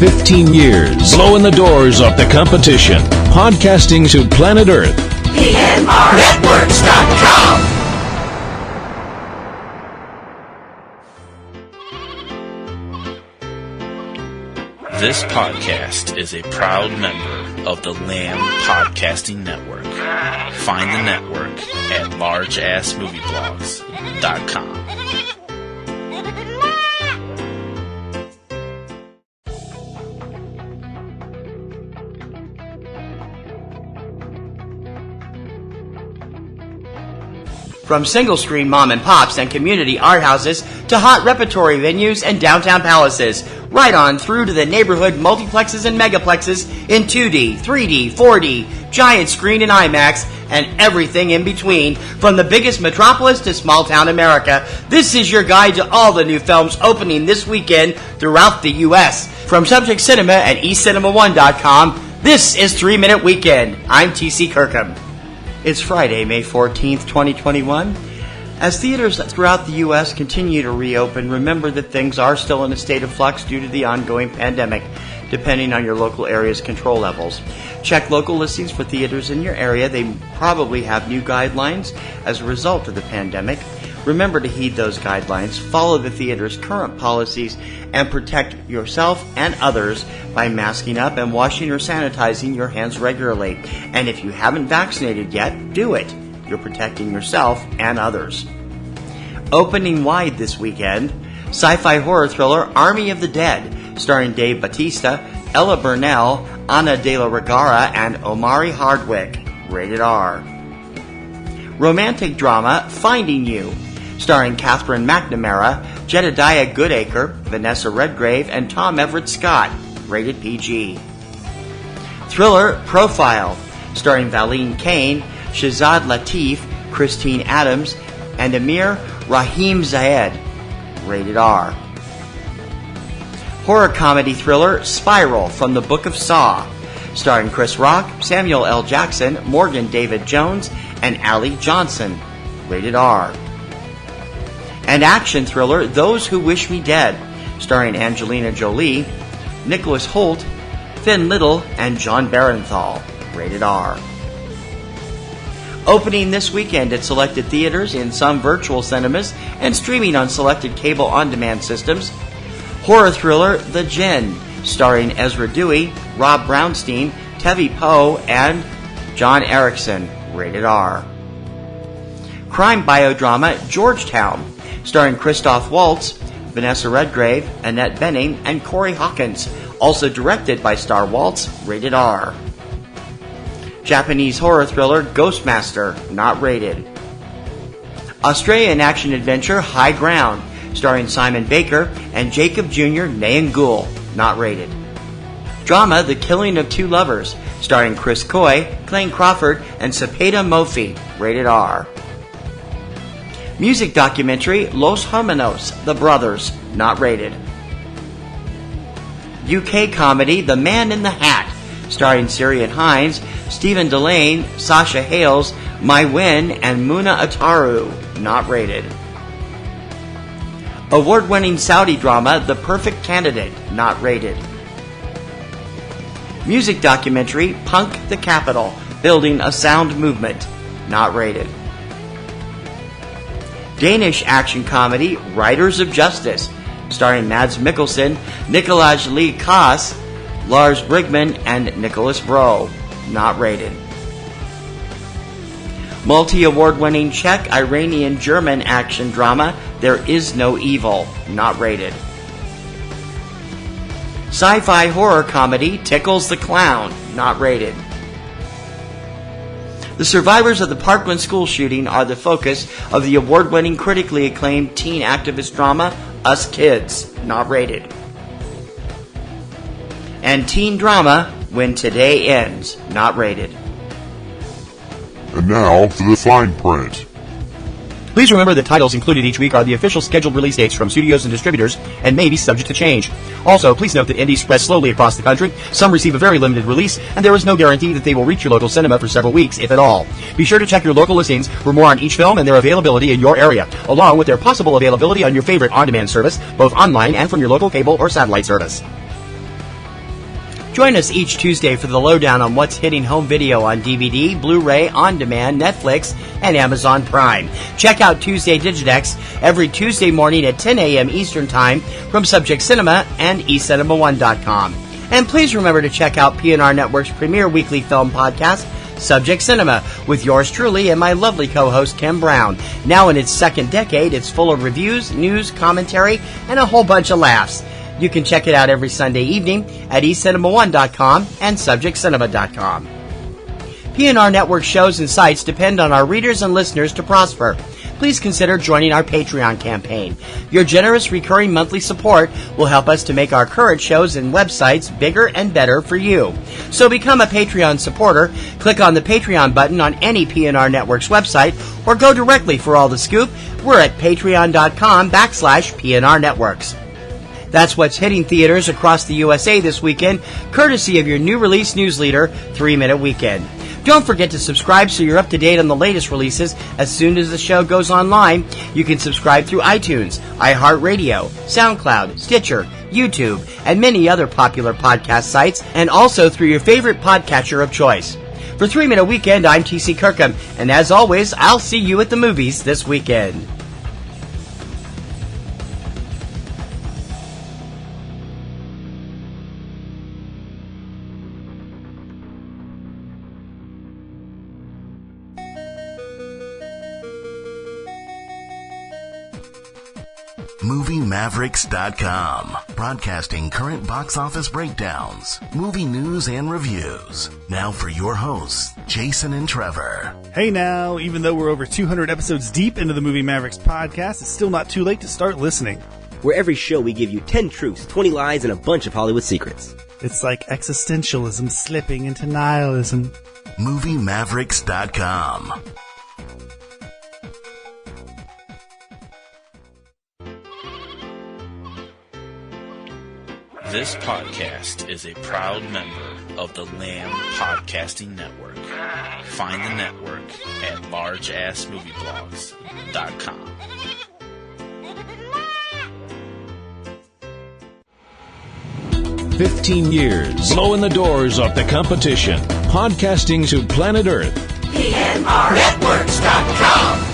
15 years, blowing the doors off the competition. Podcasting to planet Earth. PNRNetworks.com. This podcast is a proud member of the Lamb Podcasting Network. Find the network at largeassmovieblogs.com. From single-screen mom and pops and community art houses to hot repertory venues and downtown palaces, right on through to the neighborhood multiplexes and megaplexes in 2D, 3D, 4D, giant screen and IMAX, and everything in between. From the biggest metropolis to small-town America, this is your guide to all the new films opening this weekend throughout the U.S. From Subject Cinema and eCinemaOne.com, this is 3 Minute Weekend. I'm T.C. Kirkham. It's Friday, May 14th, 2021. As theaters throughout the U.S. continue to reopen, remember that things are still in a state of flux due to the ongoing pandemic, depending on your local area's control levels. Check local listings for theaters in your area. They probably have new guidelines as a result of the pandemic. Remember to heed those guidelines, follow the theater's current policies, and protect yourself and others by masking up and washing or sanitizing your hands regularly. And if you haven't vaccinated yet, do it. You're protecting yourself and others. Opening wide this weekend, sci-fi horror thriller Army of the Dead, starring Dave Bautista, Ella Burnell, Ana de la Regara, and Omari Hardwick, rated R. Romantic drama Finding You, starring Catherine McNamara, Jedediah Goodacre, Vanessa Redgrave, and Tom Everett Scott, rated PG. Thriller Profile, starring Valeen Kane, Shazad Latif, Christine Adams, and Amir Rahim Zayed, rated R. Horror comedy thriller Spiral from the Book of Saw, starring Chris Rock, Samuel L. Jackson, Morgan David Jones, and Allie Johnson, rated R. And action thriller Those Who Wish Me Dead, starring Angelina Jolie, Nicholas Hoult, Finn Little, and John Barenthal, rated R. Opening this weekend at selected theaters, in some virtual cinemas, and streaming on selected cable on-demand systems, horror thriller The Djinn, starring Ezra Dewey, Rob Brownstein, Tevi Poe, and John Erickson, rated R. Crime biodrama Georgetown, starring Christoph Waltz, Vanessa Redgrave, Annette Bening, and Corey Hawkins, also directed by Star Waltz, rated R. Japanese horror thriller Ghostmaster, not rated. Australian action-adventure High Ground, starring Simon Baker and Jacob Jr. Nayangool, not rated. Drama The Killing of Two Lovers, starring Chris Coy, Clayne Crawford, and Cepeda Mofi, rated R. Music documentary Los Hermanos, The Brothers, not rated. UK comedy The Man in the Hat, starring Syrian Hines, Stephen Delane, Sasha Hales, Mai Wen, and Muna Ataru, not rated. Award-winning Saudi drama The Perfect Candidate, not rated. Music documentary Punk the Capital, Building a Sound Movement, not rated. Danish action comedy Riders of Justice, starring Mads Mikkelsen, Nicolaj Lee Kaas, Lars Brigman, and Nicholas Bro, not rated. Multi-award-winning Czech, Iranian, German action drama There Is No Evil, not rated. Sci-fi horror comedy Tickles the Clown, not rated. The survivors of the Parkland school shooting are the focus of the award-winning, critically acclaimed teen activist drama Us Kids, not rated. And teen drama When Today Ends, not rated. And now for the fine print. Please remember that titles included each week are the official scheduled release dates from studios and distributors and may be subject to change. Also, please note that indies spread slowly across the country. Some receive a very limited release, and there is no guarantee that they will reach your local cinema for several weeks, if at all. Be sure to check your local listings for more on each film and their availability in your area, along with their possible availability on your favorite on-demand service, both online and from your local cable or satellite service. Join us each Tuesday for the lowdown on what's hitting home video on DVD, Blu-ray, On Demand, Netflix, and Amazon Prime. Check out Tuesday Digidex every Tuesday morning at 10 a.m. Eastern Time from Subject Cinema and eCinemaOne.com. And please remember to check out PNR Networks' premier weekly film podcast, Subject Cinema, with yours truly and my lovely co-host Kim Brown. Now in its second decade, it's full of reviews, news, commentary, and a whole bunch of laughs. You can check it out every Sunday evening at eCinemaOne.com and subjectcinema.com. PNR Network shows and sites depend on our readers and listeners to prosper. Please consider joining our Patreon campaign. Your generous recurring monthly support will help us to make our current shows and websites bigger and better for you. So become a Patreon supporter. Click on the Patreon button on any PNR Networks website or go directly for all the scoop. We're at patreon.com/PNR Networks. That's what's hitting theaters across the USA this weekend, courtesy of your new release newsleader, 3-Minute Weekend. Don't forget to subscribe so you're up to date on the latest releases as soon as the show goes online. You can subscribe through iTunes, iHeartRadio, SoundCloud, Stitcher, YouTube, and many other popular podcast sites, and also through your favorite podcatcher of choice. For 3-Minute Weekend, I'm TC Kirkham, and as always, I'll see you at the movies this weekend. MovieMavericks.com, broadcasting current box office breakdowns, movie news and reviews. Now for your hosts, Jason and Trevor. Hey now, even though we're over 200 episodes deep into the Movie Mavericks podcast, it's still not too late to start listening. Where every show we give you 10 truths, 20 lies, and a bunch of Hollywood secrets. It's like existentialism slipping into nihilism. MovieMavericks.com. This podcast is a proud member of the Lamb Podcasting Network. Find the network at largeassmovieblogs.com. "15 years, blowing the doors off the competition, podcasting to planet Earth. PNRNetworks.com.